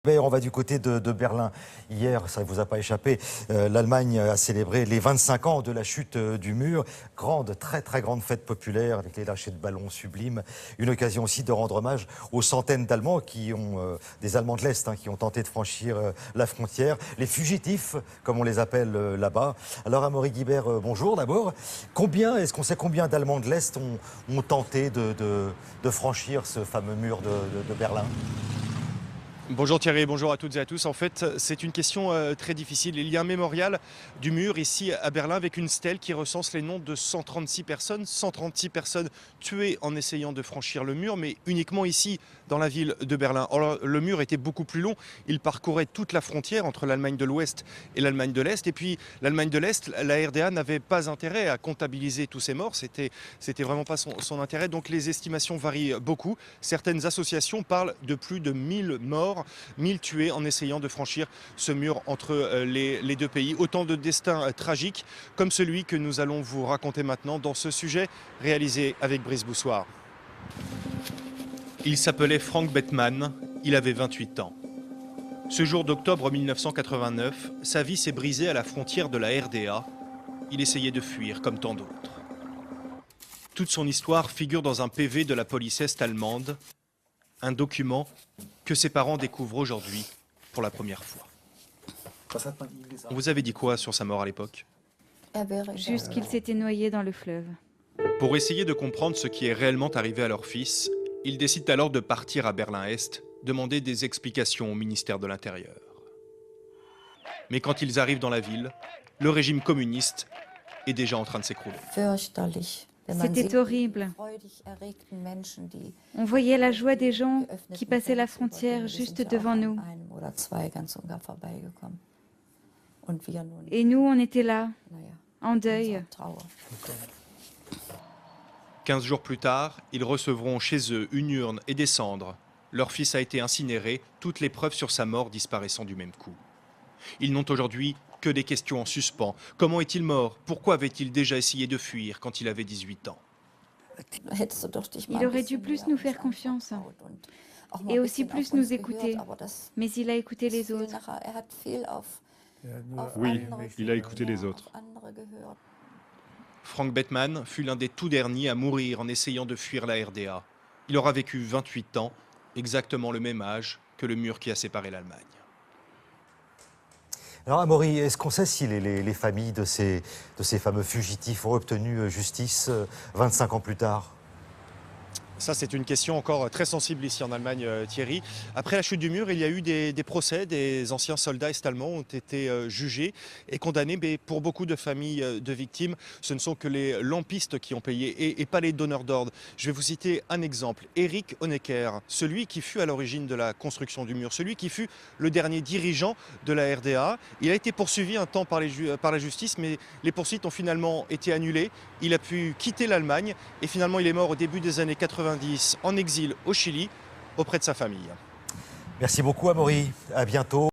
On va du côté de Berlin. Hier, ça ne vous a pas échappé, l'Allemagne a célébré les 25 ans de la chute du mur. Grande, très très grande fête populaire avec les lâchers de ballons sublimes. Une occasion aussi de rendre hommage aux centaines d'Allemands qui ont, des Allemands de l'Est, qui ont tenté de franchir la frontière. Les fugitifs, comme on les appelle là-bas. Alors Amaury Guibert, bonjour d'abord. Est-ce qu'on sait combien d'Allemands de l'Est ont tenté de franchir ce fameux mur de Berlin ? Bonjour Thierry, bonjour à toutes et à tous. En fait, c'est une question très difficile. Il y a un mémorial du mur ici à Berlin avec une stèle qui recense les noms de 136 personnes tuées en essayant de franchir le mur, mais uniquement ici dans la ville de Berlin. Alors, le mur était beaucoup plus long, il parcourait toute la frontière entre l'Allemagne de l'Ouest et l'Allemagne de l'Est. Et puis l'Allemagne de l'Est, la RDA n'avait pas intérêt à comptabiliser tous ces morts, c'était vraiment pas son intérêt. Donc les estimations varient beaucoup. Certaines associations parlent de plus de 1000 morts. 1000 tués en essayant de franchir ce mur entre les deux pays. Autant de destins tragiques comme celui que nous allons vous raconter maintenant dans ce sujet réalisé avec Brice Boussoir. Il s'appelait Frank Bettmann, il avait 28 ans. Ce jour d'octobre 1989, sa vie s'est brisée à la frontière de la RDA. Il essayait de fuir comme tant d'autres. Toute son histoire figure dans un PV de la police est-allemande, un document que ses parents découvrent aujourd'hui pour la première fois. On vous avait dit quoi sur sa mort à l'époque? Juste qu'il s'était noyé dans le fleuve. Pour essayer de comprendre ce qui est réellement arrivé à leur fils, ils décident alors de partir à Berlin-Est, demander des explications au ministère de l'Intérieur. Mais quand ils arrivent dans la ville, le régime communiste est déjà en train de s'écrouler. C'était horrible. On voyait la joie des gens qui passaient la frontière juste devant nous. Et nous, on était là, en deuil. 15 jours plus tard, ils recevront chez eux une urne et des cendres. Leur fils a été incinéré, toutes les preuves sur sa mort disparaissant du même coup. Ils n'ont aujourd'hui que des questions en suspens. Comment est-il mort? Pourquoi avait-il déjà essayé de fuir quand il avait 18 ans? Il aurait dû plus nous faire confiance et aussi plus nous écouter. Mais il a écouté les autres. Oui, il a écouté les autres. Frank Bettmann fut l'un des tout derniers à mourir en essayant de fuir la RDA. Il aura vécu 28 ans, exactement le même âge que le mur qui a séparé l'Allemagne. Alors Amaury, est-ce qu'on sait si les familles de ces fameux fugitifs ont obtenu justice 25 ans plus tard ? Ça, c'est une question encore très sensible ici en Allemagne, Thierry. Après la chute du mur, il y a eu des procès. Des anciens soldats est-allemands ont été jugés et condamnés. Mais pour beaucoup de familles de victimes, ce ne sont que les lampistes qui ont payé et pas les donneurs d'ordre. Je vais vous citer un exemple. Erich Honecker, celui qui fut à l'origine de la construction du mur, celui qui fut le dernier dirigeant de la RDA. Il a été poursuivi un temps par la justice, mais les poursuites ont finalement été annulées. Il a pu quitter l'Allemagne et finalement il est mort au début des années 90 en exil au Chili auprès de sa famille. Merci beaucoup Amaury, à bientôt.